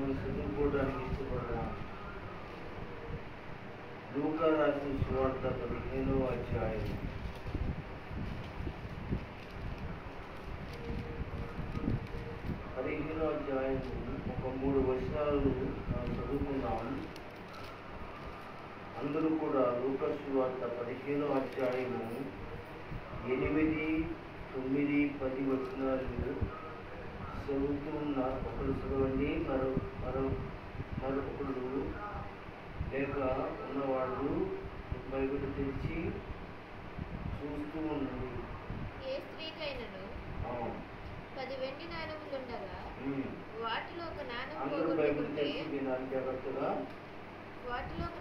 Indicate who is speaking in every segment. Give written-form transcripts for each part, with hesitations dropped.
Speaker 1: మనం చదువుకోవడానికి ఇష్టపడదాం. లూకా రాసిన సువార్త 15వ అధ్యాయం. ఒక 3 వచనాలు మనం చదువుకున్నాం. అందరూ కూడా లూకా సువార్త 15వ అధ్యాయము 8, 9, 10 వచనాలు చదువుతూ ఉన్నారు. ఒకరు చదవండి, మరొకరు లేక ఉన్నవాళ్ళు బైబిల్ తెరిచి చూస్తూ ఉండండి.
Speaker 2: ఏ స్త్రీకైనను 10 వెండి నాణెములుండగా వాటిలో ఒక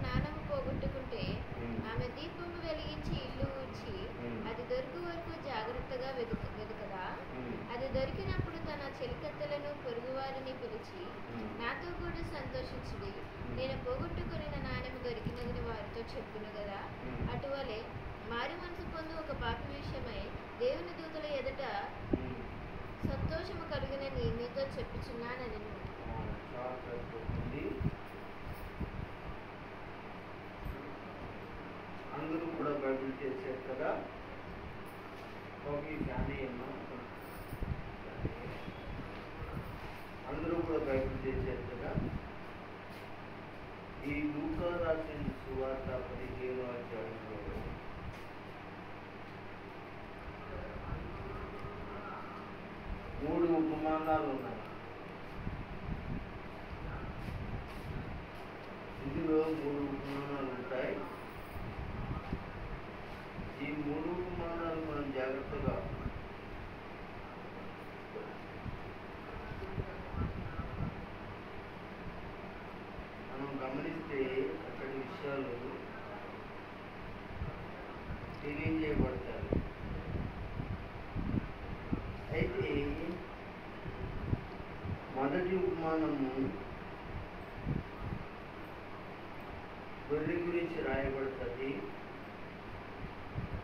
Speaker 2: నాణెము పోగొట్టుకుంటే ఆమె దీపము వెలిగించి ఇల్లు ఊడ్చి అది దొరికి వరకు జాగ్రత్తగా వెతుకదా, అది దొరికినప్పుడు తన చెలికత్తెలను పొరుగువారిని పిలిచి, నాతో కూడా సంతోషించుడి, నేను పోగొట్టుకుని నాణెము దొరికినదని వారితో చెప్పును కదా. అటువలే మారి మనసు పొందు ఒక పాపి విషయమై దేవుని దూతల ఎదుట సంతోషము కలుగునని మీతో చెప్పుచున్నానని.
Speaker 1: అందరూ కూడా బైబిల్ చేశారు కదా. అందరూ కూడా బైబిల్ చేశారు కదా. ఈ లూకా రాసిన సువార్త 15వ అధ్యాయంలో 3 ఉపమానాలు ఉన్నాయి. ఇందులో 3 ఉపమానాలు ఉంటాయి. ఈ 3 ఉపమానాలు మనం జాగ్రత్తగా మనం గమనిస్తే అక్కడి విషయాలు తెలియజేయబడతాయి. అయితే మొదటి ఉపమానము గొర్రె గురించి రాయబడుతుంది,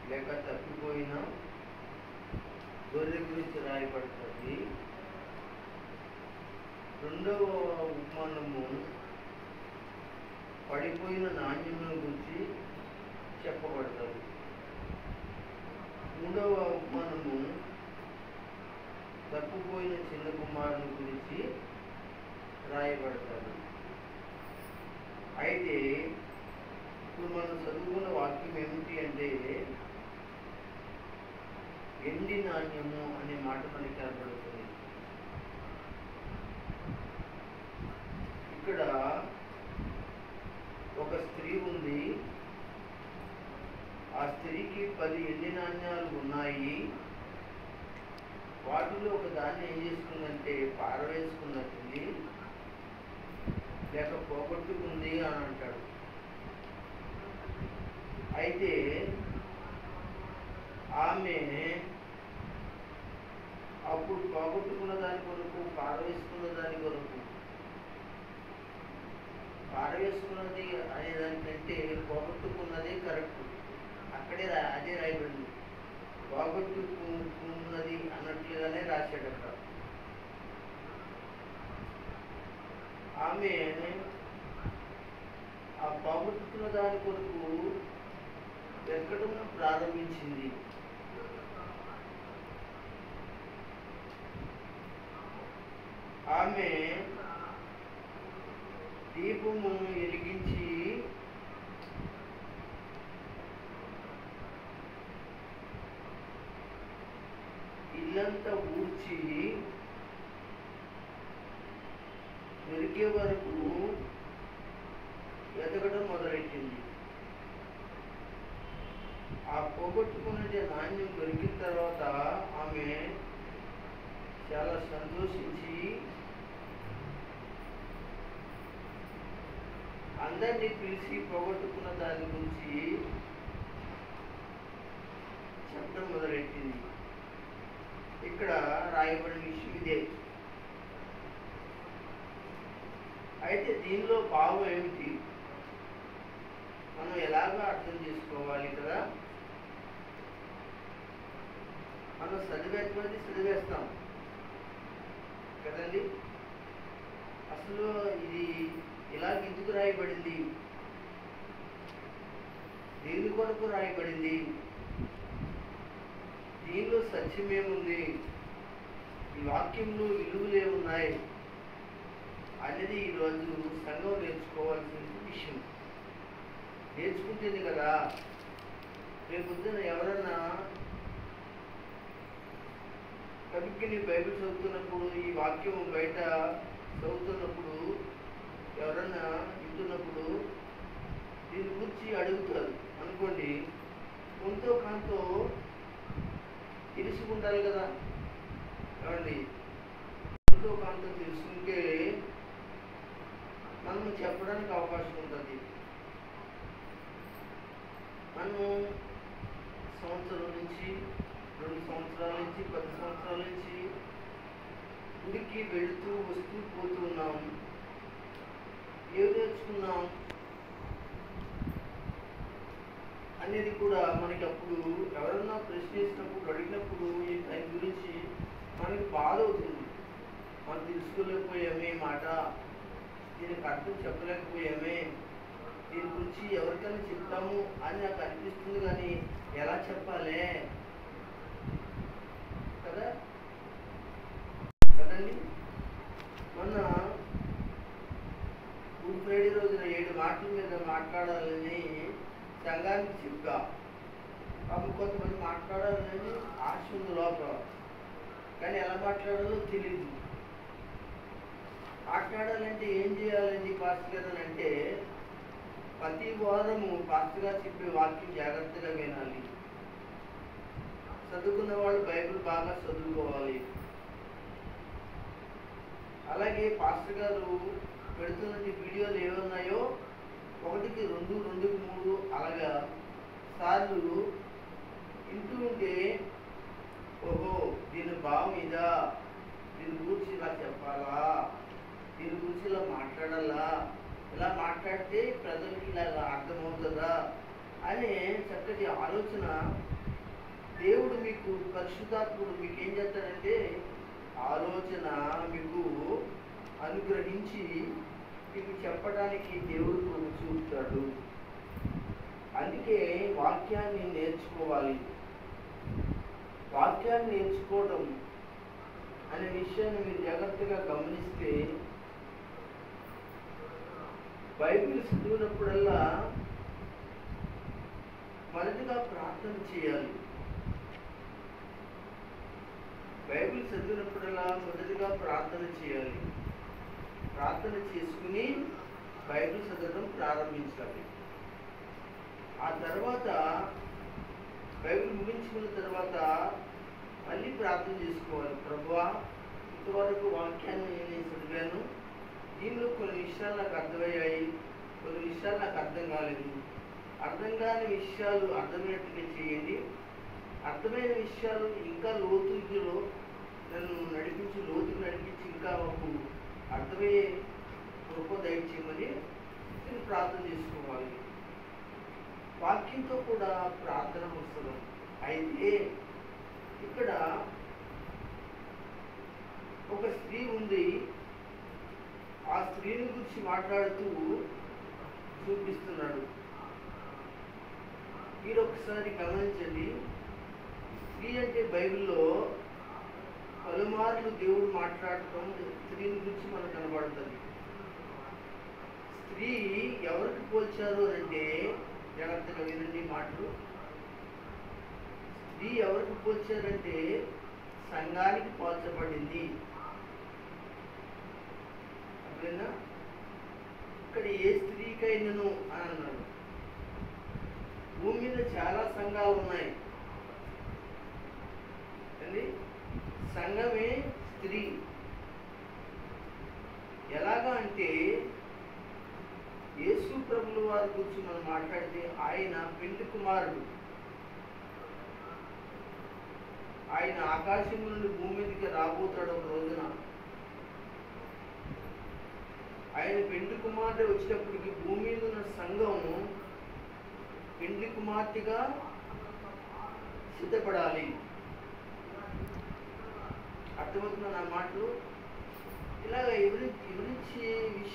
Speaker 1: లేక తప్పిపోయిన గొర్రె గురించి రాయబడుతుంది. రెండవ ఉపమానము పడిపోయిన నాణ్యముల గురించి చెప్పబడుతుంది. మూడవ ఉపమానము తప్పిపోయిన చిన్న కుమారుని గురించి రాయబడతాడు. అయితే ఇప్పుడు మనం చదువుకున్న వాక్యం ఏమిటి అంటే, ఎండి నాణ్యము అనే మాట మనకి కనబడుతుంది. ఇక్కడ ఒక స్త్రీ ఉంది. ఆ స్త్రీకి 10 ఎండి నాణ్యాలు ఉన్నాయి. వాటిలో ఒక దాన్ని ఏం చేసుకుందంటే పారవేసుకున్నట్టుంది, లేక పోగొట్టుకుంది అని అంటాడు. అయితే ఆమె అప్పుడు పోగొట్టుకున్న దాని కొరకు, పారవేసుకున్నది అనే దానికంటే పోగొట్టుకున్నదే కరెక్ట్. అక్కడే అదే రాయబడింది. పోగొట్టుకున్నది అన్నట్లుగానే రాశాడు అక్కడ. ఆమె ఆ పోగొట్టుకున్న దాని కొరకు వెతకడం ప్రారంభించింది. ఆమె దీపము వెలిగించి ఇల్లంతా ఊడ్చి దొరికే వరకు వెతకడం మొదలెట్టింది. ఆ పోగొట్టుకునే నాణ్యం దొరికిన తర్వాత ఆమె చాలా సంతోషించి అందరినీ పిలిచి పోగొట్టుకున్న దాని గురించి చెప్పడం మొదలెట్టింది. ఇక్కడ రాయబడిన విషయం ఇదే. అయితే దీనిలో భావం ఏమిటి, మనం ఎలాగో అర్థం చేసుకోవాలి కదా. మనం చదివేస్తాం కదండి. ఆ అసలు ఇది ఇలా ఎందుకు రాయబడింది, దేని కొరకు రాయబడింది, దీనిలో సత్యమేముంది, ఈ వాక్యంలో విలువలు ఏమున్నాయి అనేది ఈరోజు సంఘం నేర్చుకోవాల్సిన విషయం. నేర్చుకుంటుంది కదా రేపు పొద్దున ఎవరన్నా కనుక్కి బైబిల్ చదువుతున్నప్పుడు, ఈ వాక్యం బయట చదువుతున్నప్పుడు, ఎవరన్నా వింటున్నప్పుడు దీని గురించి అడుగుతారు అనుకోండి, కొంతో కాంతో తెలుసుకుంటారు కదా. ఏమండి, కొంతో కాంతో తెలుసుకుంటే మనం చెప్పడానికి అవకాశం ఉంటుంది. మనం సంవత్సరం నుంచి, 2 సంవత్సరాల నుంచి, 10 సంవత్సరాల నుంచి గుడికి వెళుతూ వస్తూ పోతూ ఉన్నాం. ఏం నేర్చుకున్నాం అనేది కూడా మనకి అప్పుడు ఎవరన్నా ప్రశ్నించినప్పుడు, అడిగినప్పుడు దాని గురించి మనకి బాధ అవుతుంది. మనం తెలుసుకోలేకపోయామే మాట, దీనికి అర్థం చెప్పలేకపోయామే, దీని గురించి ఎవరికైనా చెప్తాము అని నాకు అనిపిస్తుంది, కానీ ఎలా చెప్పాలే కదా కదండి. మొన్న గుడ్ ఫ్రైడే రోజున 7 మాటల మీద మాట్లాడాలని సంఘానికి చెప్పా. అప్పుడు కొంతమంది మాట్లాడాలని ఆశ ఉంది లోపల, కానీ ఎలా మాట్లాడాలో తెలియదు. మాట్లాడాలంటే ఏం చేయాలండి పాస్టర్ గారు అని అంటే, ప్రతి వారము పాస్టర్ గారు చెప్పే వాక్యం జాగ్రత్తగా వినాలి. చదువుకున్న వాళ్ళు బైబిల్ బాగా చదువుకోవాలి. అలాగే పాస్టర్ గారు పెడుతున్న వీడియోలు ఏమున్నాయో 1కి 2, 2కి 3 అలాగా సార్లు వింటూ ఉంటే, ఓహో దీని భావం ఇదా, దీని గురించి ఇలా చెప్పాలా, దీని గురించి ఇలా మాట్లాడాలా, ఇలా మాట్లాడితే ప్రజలకి ఇలాగా అర్థమవుతుందా అనే చక్కటి ఆలోచన దేవుడు మీకు, పరిశుద్ధాత్ముడు మీకు ఏం చేస్తాడంటే ఆలోచన మీకు అనుగ్రహించి మీకు చెప్పడానికి దేవుడు చూపుతాడు. అందుకే వాక్యాన్ని నేర్చుకోవాలి. వాక్యాన్ని నేర్చుకోవడం అనే విషయాన్ని మీరు జాగ్రత్తగా గమనిస్తే, బైబిల్ చదివినప్పుడల్లా మొదటిగా ప్రార్థన చేయాలి. బైబిల్ చదివినప్పుడల్లా మొదటిగా ప్రార్థన చేయాలి. ప్రార్థన చేసుకుని బైబిల్ చదవడం ప్రారంభించాలి. ఆ తర్వాత బైబిల్ ముగించుకున్న తర్వాత మళ్ళీ ప్రార్థన చేసుకోవాలి. ప్రభువా, ఇంతవరకు వాక్యాన్ని నేను చదివాను, దీనిలో కొన్ని విషయాలు నాకు అర్థమయ్యాయి, కొన్ని విషయాలు నాకు అర్థం కాలేదు. అర్థం కాని విషయాలు అర్థమైనట్టుగా చేయండి. అర్థమైన విషయాలు ఇంకా లోతులో నన్ను నడిపించి, లోతుకు నడిపించి ఇంకా మాకు అర్థమయ్యే కృప దయచేయమని నేను ప్రార్థన చేసుకోవాలి. వాక్యంతో కూడా ప్రార్థన అవసరం. అయితే ఇక్కడ ఒక స్త్రీ ఉంది, ఆ స్త్రీని గురించి మాట్లాడుతూ చూపిస్తున్నాడు. మీరు ఒకసారి గమనించండి. స్త్రీ అంటే బైబిల్లో పలుమార్లు దేవుడు మాట్లాడటం స్త్రీని గురించి మనకు కనబడుతుంది. స్త్రీ ఎవరికి పోల్చారు అంటే, జాగ్రత్తగా వినండి మాటలు. స్త్రీ ఎవరికి పోల్చారంటే సంఘానికి పోల్చబడింది. అదేనా? ఇక్కడ ఏ స్త్రీకైనను అని అన్నాడు. భూమి మీద చాలా సంఘాలు ఉన్నాయి. సంఘమే స్త్రీ. ఎలాగా అంటే, యేసు ప్రభుల వారి గురించి మనం మాట్లాడితే ఆయన పెండ్లి కుమారుడు. ఆయన ఆకాశం నుండి భూమి మీదకి రాబోతాడు ఒక రోజున. ఆయన పెండ్లి కుమార్తె వచ్చేటప్పటికి భూమి మీద ఉన్న సంఘం పెండ్లి కుమార్తెగా సిద్ధపడాలి. అర్థమవుతున్న నా మాటలు ఇలాగ వివరించి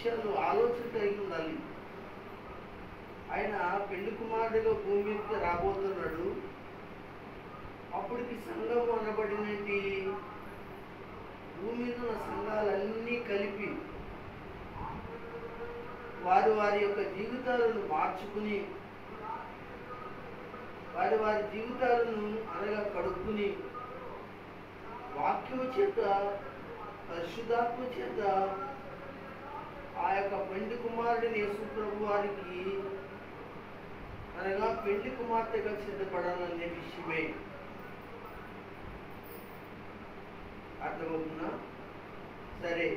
Speaker 1: విషయాలు ఆలోచన కలిగి ఉండాలి. ఆయన పెళ్లి కుమారుడిగా భూమి మీదకి రాబోతున్నాడు. అప్పటికి సంఘం అనబడినటి భూమి మీద ఉన్న సంఘాలన్నీ కలిపి వారి యొక్క జీవితాలను మార్చుకుని వారి జీవితాలను అనగా కడుక్కుని వాక్యము చేత పరిశుద్ధాత్మ చేత ఆ యొక్క పెండి కుమారుడిని యేసు ప్రభు వారికి అనగా పెళ్లి కుమార్తెగా సిద్ధపడాలనే విషయమే. అర్థమవుతుందా? సరే,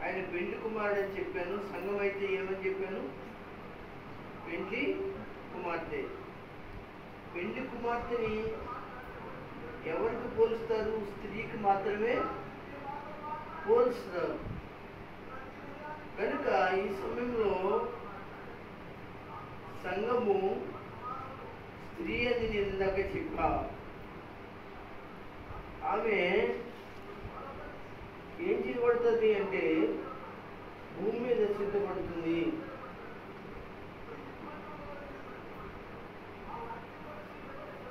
Speaker 1: ఆయన పెళ్లి కుమారుడు అని చెప్పాను. సంఘం అయితే ఏమని చెప్పాను? పెళ్లి కుమార్తె. పెళ్లి కుమార్తెని ఎవరికి పోలుస్తారు? స్త్రీకి మాత్రమే పోలుస్తారు. కనుక ఈ సమయంలో సంఘము స్త్రీ అని నేను ఇందాక చెప్పా. ఆమె ఏం చేయబడుతుంది అంటే భూమి మీద సిద్ధపడుతుంది.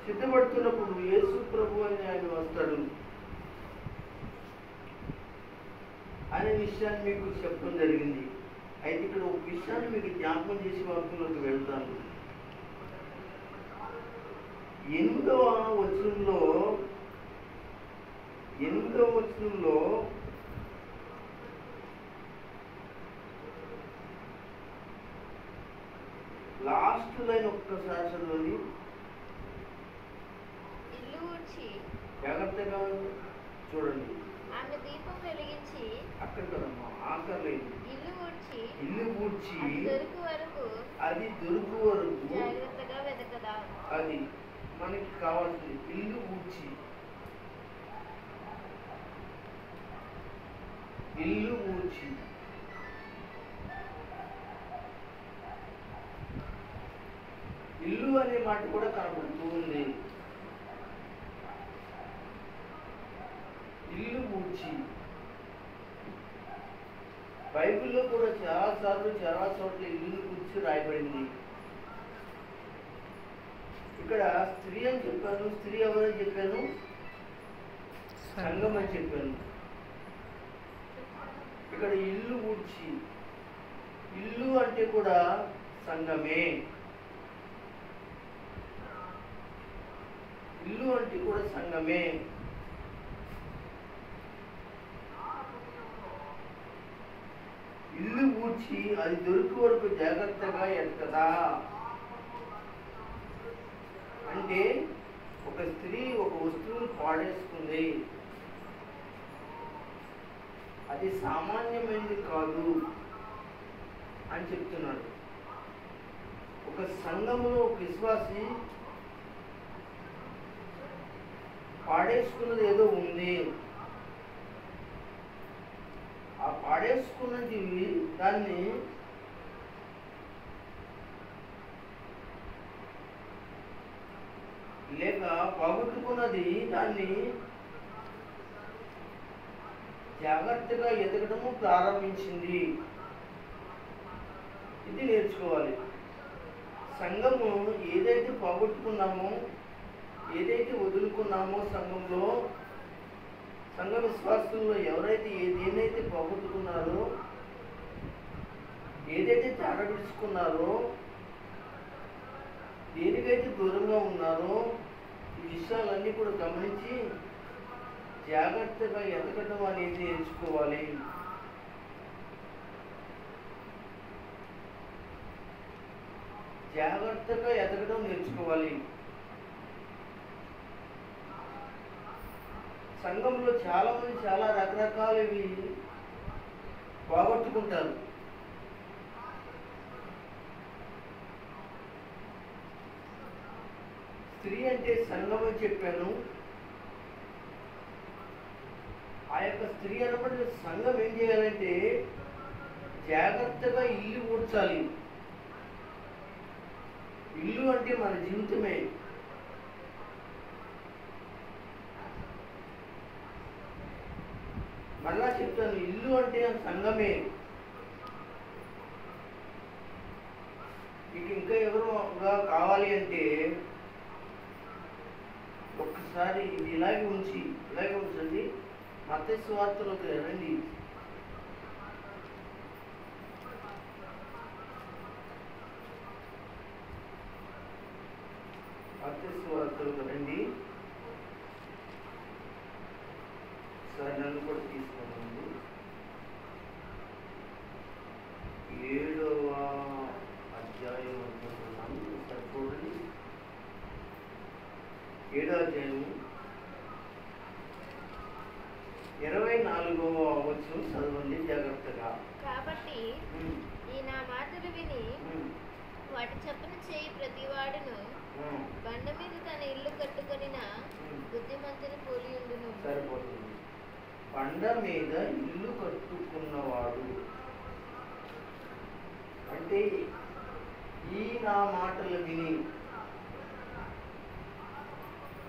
Speaker 1: సిద్ధపడుతున్నప్పుడు యేసు ప్రభు అని ఆయన వస్తాడు అనే విషయాన్ని మీకు చెప్పడం జరిగింది. అయితే ఇక్కడ ఒక విషయాన్ని మీకు జ్ఞాపకం చేసి వాక్యంలోకి వెళ్తాను. 8వ వచనంలో లాస్ట్ లైన్ ఒక్కసారి చదవండి.
Speaker 2: ఇల్లు ఊడ్చి
Speaker 1: జాగ్రత్తగా చూడండి.
Speaker 2: ఆమె దీపం వెలిగించి
Speaker 1: అక్కడ కదమ్మా, ఆకలేదు. ఇల్లు ఊడ్చి అది దొరుకు వరకు
Speaker 2: జాగ్రత్తగా వెతకదా.
Speaker 1: అది మనకి కావాల్సింది. ఇల్లు ఊడ్చి ఇల్లు అనే మాట కూడా కనబడుతూ ఉంది. ఇల్లు ఊడ్చి బైబిల్లో కూడా చాలా చోట్ల ఇల్లు ఊడ్చి రాయబడింది. ఇక్కడ స్త్రీ అని చెప్పాను. స్త్రీ ఎవరని చెప్పాను? సంఘం అని చెప్పాను. ఇక్కడ ఇల్లు ఊడ్చి, ఇల్లు అంటే కూడా సంఘమే. ఇల్లు అంటే కూడా సంఘమే. ఇల్లు ఊడ్చి అది దొరికి వరకు జాగ్రత్తగా ఎత్తదా. అంటే ఒక స్త్రీ ఒక వస్తువును పాడేసుకుంది, అది సామాన్యమైనది కాదు అని చెప్తున్నాడు. ఒక సంఘంలో ఒక విశ్వాసి పాడేసుకున్నది ఏదో ఉంది. ఆ పాడేసుకున్నది దాన్ని లేక పోగొట్టుకున్నది దాన్ని జాగ్రత్తగా ఎదగడము ప్రారంభించింది. ఇది నేర్చుకోవాలి. సంఘము ఏదైతే పోగొట్టుకున్నామో, ఏదైతే వదులుకున్నామో, సంఘంలో సంఘ విశ్వాసంలో ఎవరైతే ఏదైతే పోగొట్టుకున్నారో, ఏదైతే తేడబిడుచుకున్నారో, దేనికైతే దూరంగా ఉన్నారో, ఈ విషయాలన్నీ కూడా గమనించి జాగ్రత్తగా ఎదగడం అనేది నేర్చుకోవాలి. జాగ్రత్తగా ఎదగడం నేర్చుకోవాలి. సంఘంలో చాలా మంది చాలా రకరకాలవి పోగొట్టుకుంటారు. స్త్రీ అంటే సంఘం అని చెప్పాను. ఆ యొక్క స్త్రీ అనబడిన సంఘం ఏం చేయాలంటే జాగ్రత్తగా ఇల్లు ఊడ్చాలి. ఇల్లు అంటే మన జీవితమే. మళ్ళా చెప్తాను, ఇల్లు అంటే సంఘమే. ఇక ఇంకా ఎవరుగా కావాలి అంటే ఒక్కసారి ఇది ఇలాగే ఉంచండి. మత్తయి సువార్తలోకి రండి. మత్తయి సువార్తలోకి రండి. సరే, నన్ను కూడా తీసుకోండి. 7వ అధ్యాయం అనుకుంటున్నాను. ఒకసారి చూడండి. 7వ అధ్యాయము 24వ వచనం చదవండి జాగ్రత్తగా.
Speaker 2: కాబట్టి ఈ నా మాటలు విని వాటి చొప్పున చేయి ప్రతివాడును బండ మీద తన ఇల్లు కట్టుకొనిన బుద్ధిమంతుని పోలి ఉండును.
Speaker 1: సరిపోతుంది. బండ మీద ఇల్లు కట్టుకున్నవాడు అంటే ఈ నా మాటలు విని,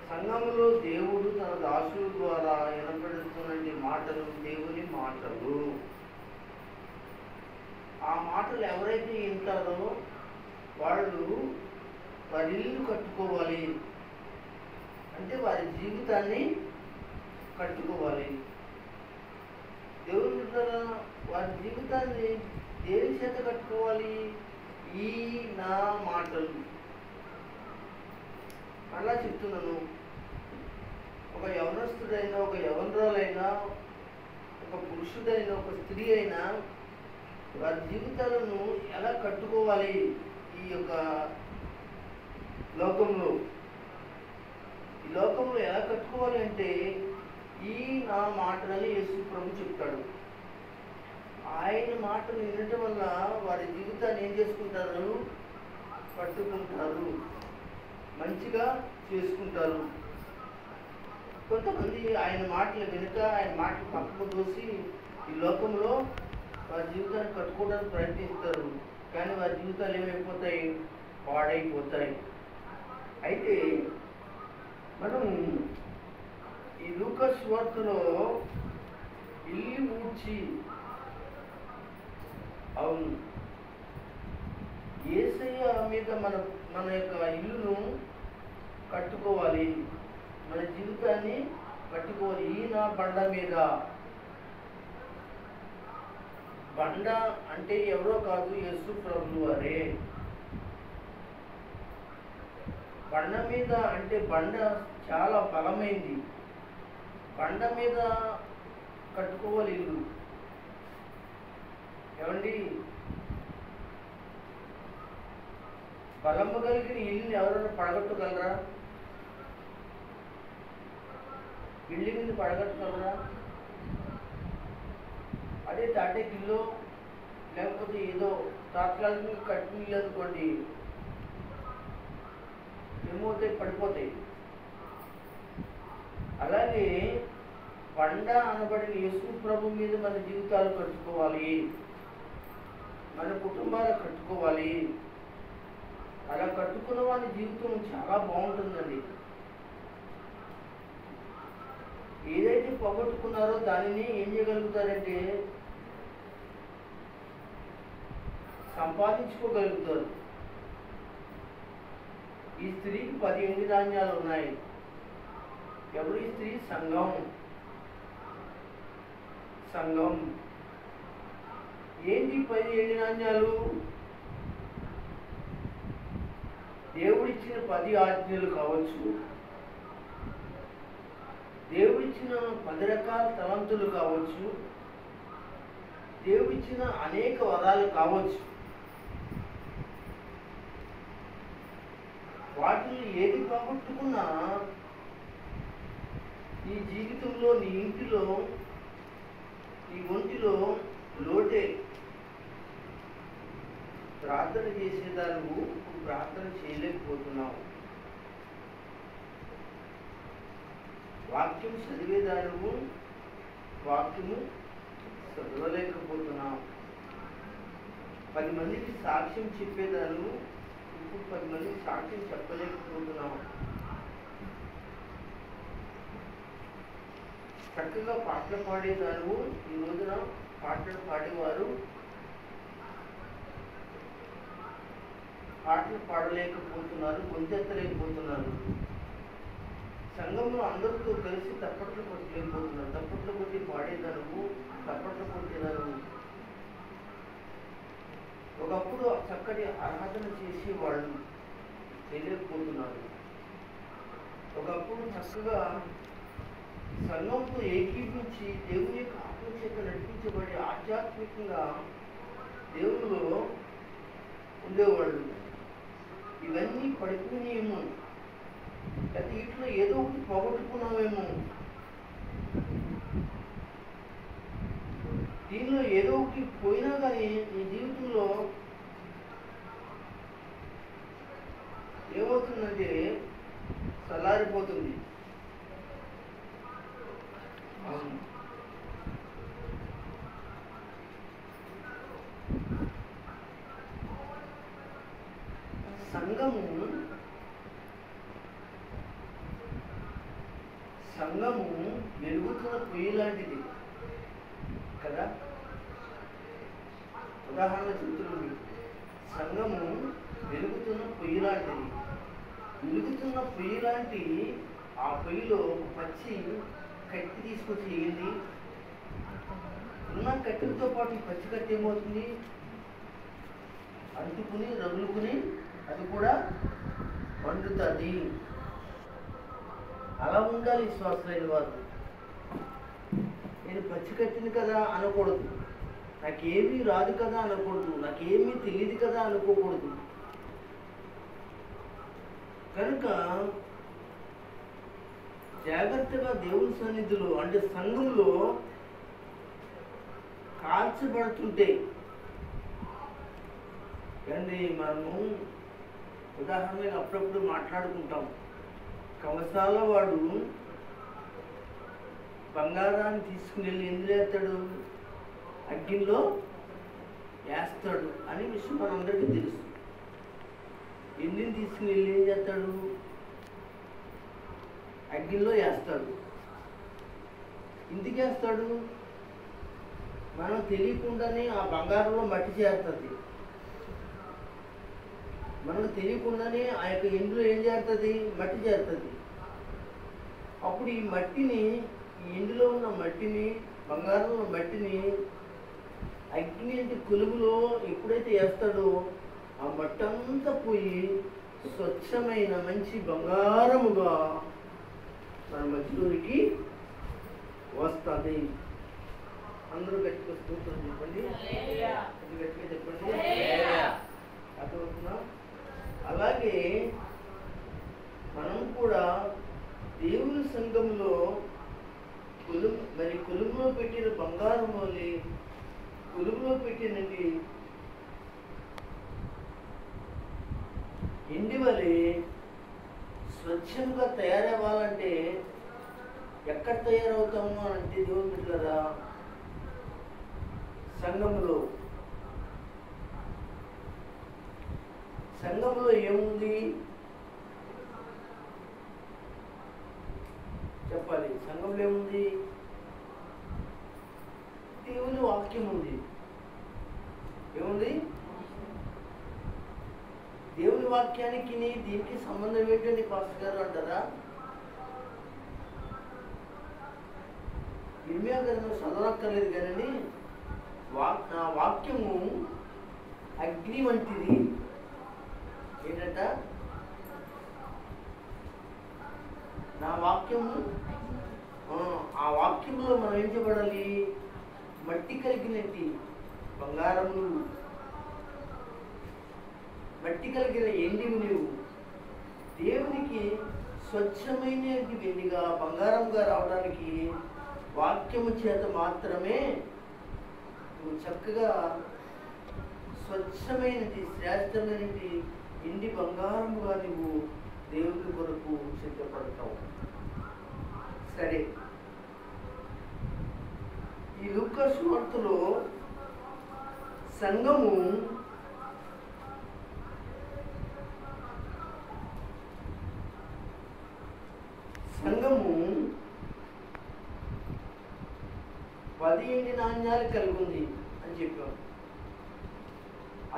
Speaker 1: సంఘములో దేవుడు తన దాసుల ద్వారా వినపడుతున్న మాటలు దేవుని మాటలు. ఆ మాటలు ఎవరైతే వింటారో వాళ్ళు వారి ఇల్లు కట్టుకోవాలి, అంటే వారి జీవితాన్ని కట్టుకోవాలి. దేవుని ద్వారా వారి జీవితాన్ని దేని చేత కట్టుకోవాలి? ఈ నా మాటలు. అలా చెప్తున్నాను. ఒక యవనస్తుడైనా, ఒక యవనరాలైనా, ఒక పురుషుడైనా, ఒక స్త్రీ అయినా వారి జీవితాలను ఎలా కట్టుకోవాలి ఈ యొక్క లోకంలో? ఈ లోకంలో ఎలా కట్టుకోవాలి అంటే ఈ నా మాటలని యేసు ప్రభు చెప్తాడు. ఆయన మాటలు వినటం వల్ల వారి జీవితాన్ని ఏం చేసుకుంటారు? కట్టుకుంటారు, మంచిగా చేసుకుంటారు. కొంతమంది ఆయన మాటలు వినక ఆయన మాటలు పక్కకు దోసి ఈ లోకంలో వారి జీవితాన్ని కట్టుకోవడానికి ప్రయత్నిస్తారు. కానీ వారి జీవితాలు ఏమైపోతాయి? పాడైపోతాయి. అయితే మనం ఈ లూకా సువార్తలో ఇల్లు ఊడ్చి, అవును, యేసయ్య మీద మన యొక్క ఇల్లును కట్టుకోవాలి, మన జీవితాన్ని కట్టుకోవాలి. ఈ నా బండ మీద. బండ అంటే ఎవరో కాదు, యేసు ప్రభువు వారే. బండ మీద అంటే బండ చాలా బలమైంది. బండ మీద కట్టుకోవాలి ఇల్లు. ఏమండి, బలము కలిగిన ఇల్లుని ఎవరైనా పడగొట్టగలరా? బిల్డింగ్ని పడగొట్టగలరా? అదే తాటేకిల్లో లేకపోతే ఏదో తాత్కాలికంగా కట్టిన ఇల్లు అనుకోండి, ఏమవుతాయి? పడిపోతాయి. అలాగే బండ అనబడిన యేసు ప్రభు మీద మన జీవితాలు కట్టుకోవాలి, మన కుటుంబాలు కట్టుకోవాలి. అలా కట్టుకున్న వారి జీవితం చాలా బాగుంటుందండి. ఏదైతే పోగొట్టుకున్నారో దానిని ఏం చేయగలుగుతారంటే సంపాదించుకోగలుగుతారు. ఈ స్త్రీకి 10 ఎండు ధాన్యాలు ఉన్నాయి. ఎవరు ఈ స్త్రీ? సంఘం. ఏంటి 10 ఎండు ధాన్యాలు? దేవుడిచ్చిన 10 ఆజ్ఞలు కావచ్చు, దేవుడిచ్చిన 10 రకాల తలంతులు కావచ్చు, దేవుడిచ్చిన అనేక వరాలు కావచ్చు. వాటిని ఏది పోగొట్టుకున్నా నీ జీవితంలో, నీ ఇంటిలో, నీ ఒంటిలో లోటే. ప్రార్థన చేసేదాన్ని ప్రార్థన చేయలేకపోతున్నావు. వాక్యం చదివేదాను వాక్యము చదవలేకపోతున్నావు. 10 మందికి సాక్ష్యం చెప్పేదాను ఇప్పుడు 10 మందికి సాక్ష్యం చెప్పలేకపోతున్నావు. చక్కగా పాటలు పాడేదాను ఈ రోజున పాటలు పాడేవారు పాటలు పాడలేకపోతున్నారు, గొంతెత్తలేకపోతున్నారు. సంఘంలో అందరితో కలిసి తప్పట్లు కొట్టలేకపోతున్నారు. తప్పట్లు కొట్టి పాడేదాను, తప్పట్లు కొట్టేదాను. ఒకప్పుడు చక్కటి ఆరాధన చేసి వాళ్ళు తెలియకపోతున్నారు. ఒకప్పుడు చక్కగా సంఘంతో ఏకీపించి దేవుని యొక్క ఆత్మ చేత నడిపించబడి ఆధ్యాత్మికంగా దేవునిలో ఉండేవాళ్ళు. ఇవన్నీ పడిపోయినాయేమో, అయితే వీటిలో ఏదో ఒకటి పోగొట్టుకున్నామేమో, దీనిలో ఏదో ఒకటి పోయినా కానీ నీ జీవితంలో ఏమవుతుందంటే చల్లారిపోతుంది. సంఘము వెలుగుతున్న పొయ్యి లాంటిది కదా. ఉదాహరణ చెప్తున్నాను, సంఘము వెలుగుతున్న పొయ్యి లాంటిది. వెలుగుతున్న పొయ్యి లాంటి ఆ పొయ్యిలో పచ్చి కత్తి తీసుకొచ్చి వేయండి. ఉన్న కట్టెలతో పాటు ఈ పచ్చి కత్తి ఏమవుతుంది, అంటుకుని రగులుకుని అది కూడా వండుతుంది. అలా ఉండాలి విశ్వాసులైన వారు. నేను పచ్చి కట్టింది కదా అనకూడదు, నాకేమీ రాదు కదా అనకూడదు, నాకేమీ తెలియదు కదా అనుకోకూడదు. కనుక జాగ్రత్తగా దేవుని సన్నిధిలో అంటే సంఘంలో కాల్చబడుతుంటే కానీ మనము ఉదాహరణగా అప్పుడప్పుడు మాట్లాడుకుంటాం. కవసాల వాడు బంగారాన్ని తీసుకుని వెళ్ళి ఎందులో వేస్తాడు, అగ్గిలో వేస్తాడు అనే విషయం మనందరికీ తెలుసు. ఎండిని తీసుకుని వెళ్ళి ఏం చేస్తాడు, అగ్గిలో వేస్తాడు. ఎందుకు వేస్తాడు, మనం తెలియకుండానే ఆ బంగారంలో మట్టి చేరుతుంది. మనకు తెలియకుండానే ఆ యొక్క ఎండులో ఏం చేరుతుంది, మట్టి చేరుతుంది. అప్పుడు ఈ మట్టిని, ఈ ఎండులో ఉన్న మట్టిని, బంగారంలో మట్టిని అగ్ని అంటే కొలుగులో ఎప్పుడైతే వేస్తాడో ఆ మట్టి అంతా పోయి స్వచ్ఛమైన మంచి బంగారముగా మన మధ్యలోనికి వస్తుంది. అందరూ గట్టిగా స్తోత్రం చెప్పండి, గట్టిగా చెప్పండి. అర్థమవుతుందా? అలాగే మనం కూడా దేవుని సంఘంలో కొలుములో పెట్టిన బంగారం వల్ల, కొలుములో పెట్టినది ఎండి వలె స్వచ్ఛంగా తయారవ్వాలంటే ఎక్కడ తయారవుతాము అని అంటే దేవుని బిడ్డలారా, సంఘంలో. సంఘంలో ఏముంది చెప్పాలి. సంఘంలో ఏముంది, దేవుని వాక్యం ఉంది. ఏముంది, దేవుని వాక్యానికి దీనికి సంబంధం ఏంటండి పాస్టర్ గారు అంటారా? ఇర్మియా గ్రంథం చదవక్కర్లేదు కానండి, నా వాక్యము అగ్ని వంటిది. ఏంటంట, నా వాక్యము, ఆ వాక్యంలో మనం ఏం చేయబడాలి, మట్టి కలిగినట్టి బంగారము, మట్టి కలిగిన ఎండివి నువ్వు దేవునికి స్వచ్ఛమైన వెండిగా బంగారంగా రావడానికి వాక్యము చేత మాత్రమే నువ్వు చక్కగా స్వచ్ఛమైనది, శ్రేష్టమైనది ఎండి బంగారముగా నువ్వు దేవుని కొరకు సిద్ధపడతావు. సరే, ఈ లూకా సువార్తలో సంఘము సంఘము 10 ఎండి నాణ్యాలు కలిగి ఉంది అని చెప్పాం.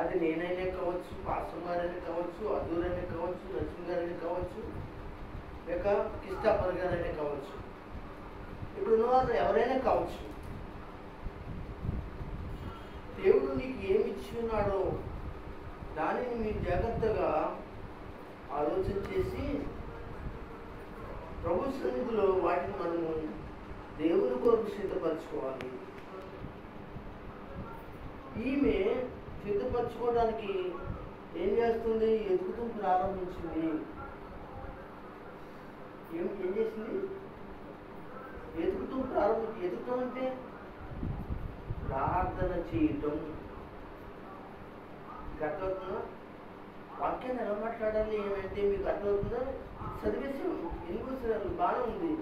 Speaker 1: అది అది నేనైనా కావచ్చు, పాస్టర్ గారైనా కావచ్చు, అదూరైనా కావచ్చు, లక్ష్మి గారైనా కావచ్చు, లేక కిష్టాపర్ గారైనా కావచ్చు, ఇప్పుడు ఉన్నవారు ఎవరైనా కావచ్చు. దేవుడు నీకు ఏమి ఇచ్చి ఉన్నాడో దానిని మీరు జాగ్రత్తగా ఆలోచన చేసి ప్రభు సన్నిధిలో వాటిని మనము దేవుని కొరకు సిద్ధపరచుకోవాలి. ఈమె సిద్ధపరచుకోవడానికి ఏం చేస్తుంది? ఎదుగుతూ ప్రారంభించింది. ఏం చేసింది? ఎదుగుతాం అంటే ప్రార్థన చేయటం. అర్థమవుతుందా? వాక్యాన్ని ఎలా మాట్లాడాలి ఏమంటే మీకు అర్థమవుతుందా? చదివేసాం, ఎన్ని పుస్తకాలు బాగానే ఉంది.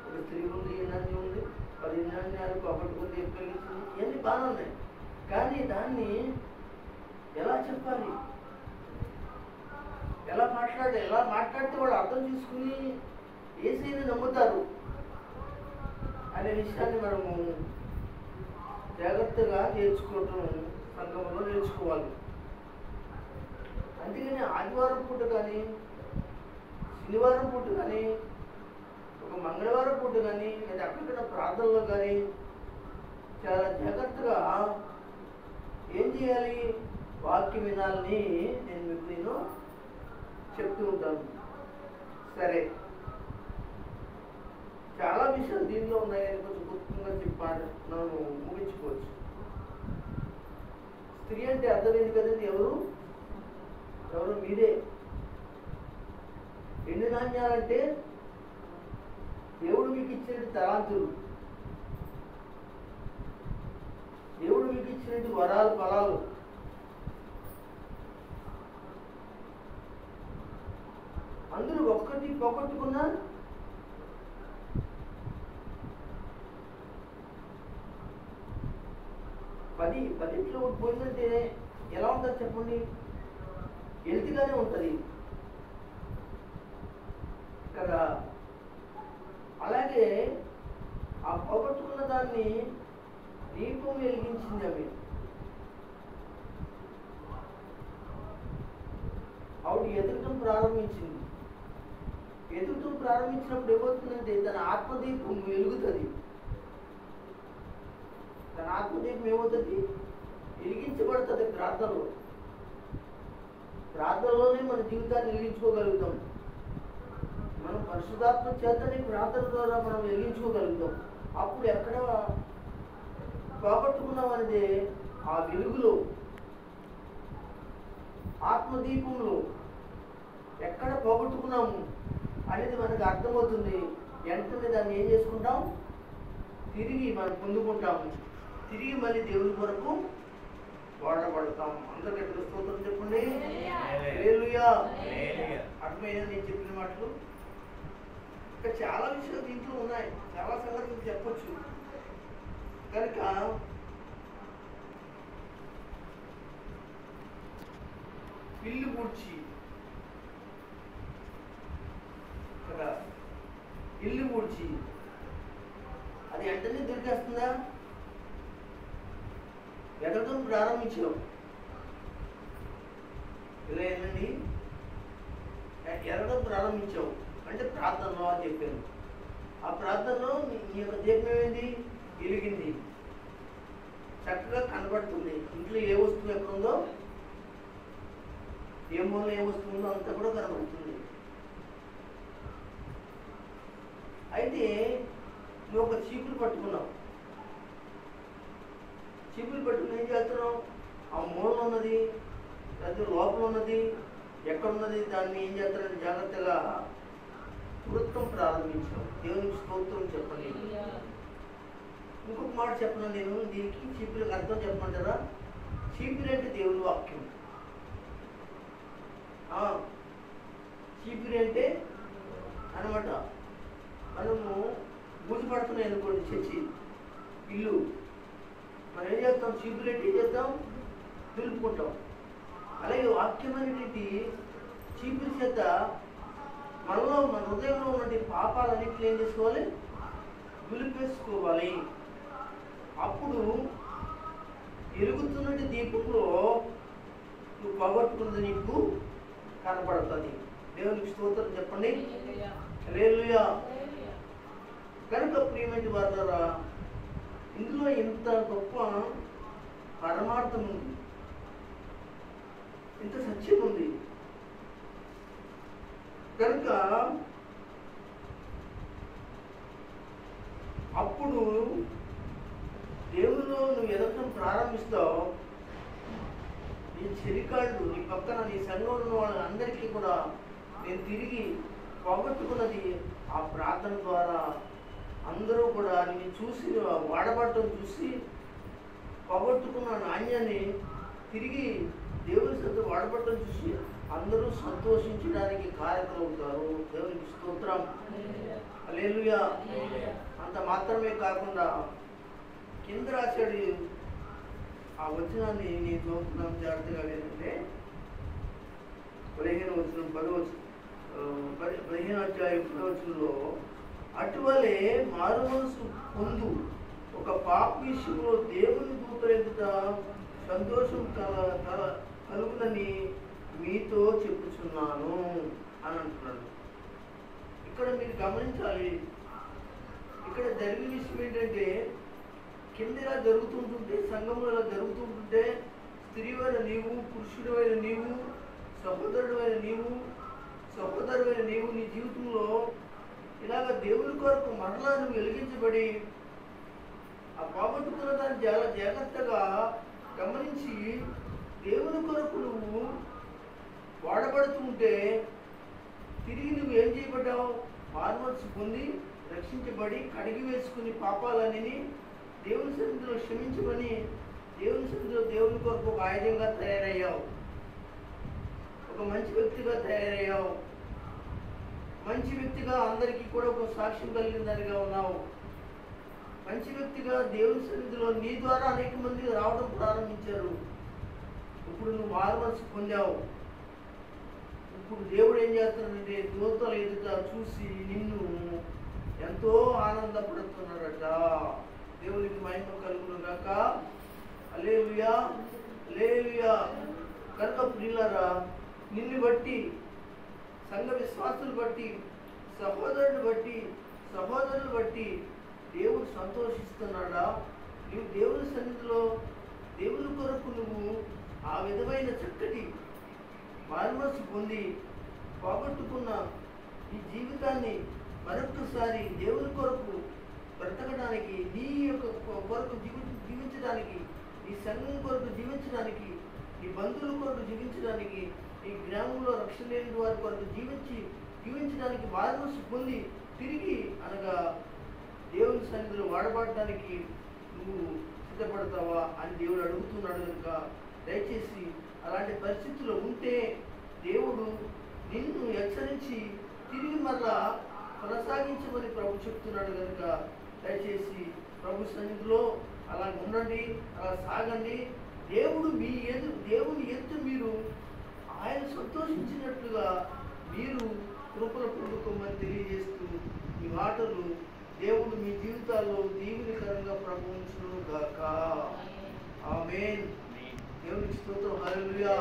Speaker 1: ఒక స్త్రీ ఉంది, ఎన్నాన్ని ఉంది, 10 నాణ్యాలు పోగొట్టుకుంది, కలిగించింది, ఇవన్నీ బాగానే ఉన్నాయి. కానీ దాన్ని ఎలా చెప్పాలి, ఎలా మాట్లాడితే వాళ్ళు అర్థం చేసుకుని యేసుని నమ్ముతారు అనే విషయాన్ని మనము జాగ్రత్తగా నేర్చుకోవటం సంఘంలో నేర్చుకోవాలి. అందుకని ఆదివారం పూట కానీ, శనివారం పూట కానీ, ఒక మంగళవారం పూట కానీ, లేదా అక్కడ ప్రార్థనలో కానీ చాలా జాగ్రత్తగా ఏం చేయాలి? వాక్య వినాలని నేను చెప్తూ ఉంటాను. సరే, చాలా విషయాలు దీనిలో ఉన్నాయని కొంచెం గుర్తుగా చెప్పాను, మనం ముగించుకోవచ్చు. స్త్రీ అంటే అర్థమైంది కదండి. ఎవరు మీరే. 2 నాణ్యాలంటే దేవుడు మీకు ఇచ్చిన తలాంతులు, దేవుడు మీకు ఇచ్చినట్టు వరాలు, ఫలాలు. అందరూ ఒక్కటి పోగొట్టుకున్నా పదింట్లో పోయిందంటే ఎలా ఉంటుంది చెప్పండి? హెల్తీగానే ఉంటుంది కదా. అలాగే ఆ పోగొట్టుకున్న దాన్ని దీపం వెలిగించింది. ఆవిడ ఎదుగటం ప్రారంభించింది. ఎదుగటం ప్రారంభించినప్పుడు ఏమవుతుందంటే తన ఆత్మదీపం వెలుగుతుంది. తన ఆత్మదీపం ఏమవుతుంది? వెలిగించబడుతుంది. ప్రార్థనలోనే మన జీవితాన్ని వెలిగించుకోగలుగుతాం. మనం పరిశుద్ధాత్మ చేతని ప్రార్థన ద్వారా మనం వెలిగించుకోగలుగుతాం. అప్పుడు ఎక్కడ పోగొట్టుకున్నాం అనేది ఆ వెలుగులో, ఆత్మదీపంలో ఎక్కడ పోగొట్టుకున్నాము అనేది మనకు అర్థమవుతుంది. వెంటనే దాన్ని ఏం చేసుకుంటాం? తిరిగి మనం పొందుకుంటాము. తిరిగి మళ్ళీ దేవుని కొరకు వాడబడతాం. అందరికీ స్తోత్రం చెప్పండి. హల్లెలూయా. అర్థమైనా నేను చెప్పిన మాటలు? ఇంకా చాలా విషయాలు దీంట్లో ఉన్నాయి, చాలా సంగతులు చెప్పొచ్చు. కనుక ఇల్లు పూడ్చి కదా, ఇల్లు పూడ్చి అది వెంటనే దొరికేస్తుందా? ఎదగడం ప్రారంభించాం. ఇలా ఏంటండి, ఎదగడం ప్రారంభించావు అంటే ప్రార్థనలో అని చెప్పాను. ఆ ప్రార్థనలో నీ యొక్క దీపం ఏమైంది? వెలిగింది, చక్కగా కనబడుతుంది. ఇంట్లో ఏ వస్తువు ఎక్కడ ఉందో, ఏ మూలలో ఏ వస్తువు ఉందో అంతా కూడా కనబడుతుంది. అయితే నువ్వు ఒక చీపురు పట్టుకున్నావు. చీపురు పట్టుకుని ఏం చేస్తున్నావు? ఆ మూలలో ఉన్నది, లేదా లోపల ఉన్నది, ఎక్కడున్నది, దాన్ని ఏం చేస్తారని జాగ్రత్తగా వృత్తం ప్రారంభించాం. దేవునికి స్తోత్రం చెప్పండి. ఇంకొక మాట చెప్పను నేను, దీనికి చీపురికి అర్థం చెప్పమంటారా? చీపురు అంటే దేవుని వాక్యం. చీపురు అంటే అనమాట, మనము బూజు పడుతున్నాయి అనుకోండి, చర్చి ఇల్లు, మనం ఏం చేస్తాం? చీపురు అంటే ఏం చేస్తాం? దులుపుకుంటాం. అలాగే వాక్యం అనేటి చీపురు చేత మనలో, మన హృదయంలో ఉన్నటువంటి పాపాలన్నింటినీ ఏం చేసుకోవాలి? దులిపేసుకోవాలి. అప్పుడు ఎలుగుతున్నటి దీపంలో నువ్వు పోగొట్టుకున్నది నీకు కనపడుతుంది. దేవునికి స్తోత్రం చెప్పండి. హల్లెలూయా. కనుక ప్రియమైన వారులారా, ఇందులో ఇంత గొప్ప పరమార్థం ఉంది, ఇంత సత్యం ఉంది. కనుక అప్పుడు దేవునిలో నువ్వు ఎదగడం ప్రారంభిస్తావు. నీ చెలికాళ్ళు, నీ పక్కన నీ సంఘంలో ఉన్న వాళ్ళందరికీ కూడా నేను తిరిగి పోగొట్టుకున్నది ఆ ప్రార్థన ద్వారా అందరూ కూడా నేను చూసి వాడబడటం చూసి పోగొట్టుకున్న నాణ్యాన్ని తిరిగి దేవుని సొంత వాడబడటం చూసి అందరూ సంతోషించడానికి కారకులు అవుతారు. దేవునికి స్తోత్రం. హల్లెలూయా. అంత మాత్రమే కాకుండా కింద రాశాడు ఆ వచనాన్ని నేను చూస్తున్నాం జాగ్రత్తగా. ఏంటంటే 15 అధ్యాయం 10 వచనంలో, అటువలే మారుమనసు పొందు ఒక పాప విషయంలో దేవుని దూతల ఎదుట సంతోషం కలుగునని మీతో చెప్పుచున్నాను అని అంటున్నాడు. ఇక్కడ మీరు గమనించాలి, ఇక్కడ జరిగిన విషయం ఏంటంటే, కింద ఇలా జరుగుతుంటుంటే, సంఘంలో ఇలా జరుగుతుంటుంటే, స్త్రీవైన నీవు, పురుషుడైన నీవు, సహోదరుడైన నీవు నీ జీవితంలో ఇలాగ దేవుని కొరకు మరలా నువ్వు వెలిగించబడి ఆ పోగొట్టుకున్న దాన్ని చాలా జాగ్రత్తగా గమనించి దేవుని కొరకు నువ్వు వాడబడుతూ ఉంటే తిరిగి నువ్వు ఏం చేయబడ్డావు? మారుమనసు పొంది రక్షించబడి కడిగి వేసుకుని పాపాలన్నీ దేవుని సన్నిధిలో క్షమించమని దేవుని సన్నిధిలో దేవుని కొరకు ఒక ఆయుధంగా తయారయ్యావు. ఒక మంచి వ్యక్తిగా తయారయ్యావు. మంచి వ్యక్తిగా అందరికీ కూడా ఒక సాక్ష్యం కలిగిన దానిగా ఉన్నావు. మంచి వ్యక్తిగా దేవుని సన్నిధిలో నీ ద్వారా అనేక మంది రావడం ప్రారంభించారు. ఇప్పుడు నువ్వు మారుమనసు పొందావు. ఇప్పుడు దేవుడు ఏం చేస్తున్నాడంటే, దూతల ఎదుట చూసి నిన్ను ఎంతో ఆనందపడుతున్నాడట. దేవునికి మహిమ కలుగును గాక. హల్లెలూయా, హల్లెలూయా. కనుక ప్రియులారా, నిన్ను బట్టి, సంఘ విశ్వాసులు బట్టి, సహోదరుని బట్టి దేవుడు సంతోషిస్తున్నాడా? నువ్వు దేవుని సన్నిధిలో దేవుని కొరకు నువ్వు ఆ విధమైన చక్కటి మారుమనసు పొంది పోగొట్టుకున్న ఈ జీవితాన్ని మరొకసారి దేవుని కొరకు బ్రతకడానికి, నీ యొక్క కొరకు జీవించడానికి, నీ సంఘం కొరకు జీవించడానికి, నీ బంధువుల కొరకు జీవించడానికి, నీ గ్రామంలో రక్షణ లేని వారి కొరకు జీవించడానికి మారుమనసు పొంది తిరిగి అనగా దేవుని సన్నిధిలో వాడబడటానికి నువ్వు సిద్ధపడతావా అని దేవుడు అడుగుతున్నాడు. కనుక దయచేసి అలాంటి పరిస్థితుల్లో ఉంటే దేవుడు నిన్ను హెచ్చరించి తిరిగి మరలా కొనసాగించమని ప్రభు చెప్తున్నాడు. కనుక దయచేసి ప్రభు సన్నిధిలో అలా ఉండండి, అలా సాగండి. దేవుని ఎత్తు మీరు ఆయన సంతోషించినట్లుగా మీరు కృపను పొందుకోమని తెలియజేస్తూ ఈ మాటలు దేవుడు మీ జీవితాల్లో దీవెనకరంగా ప్రభువును గాక. ఆమేన్. దేవునికి స్తోత్రం. హల్లెలూయా.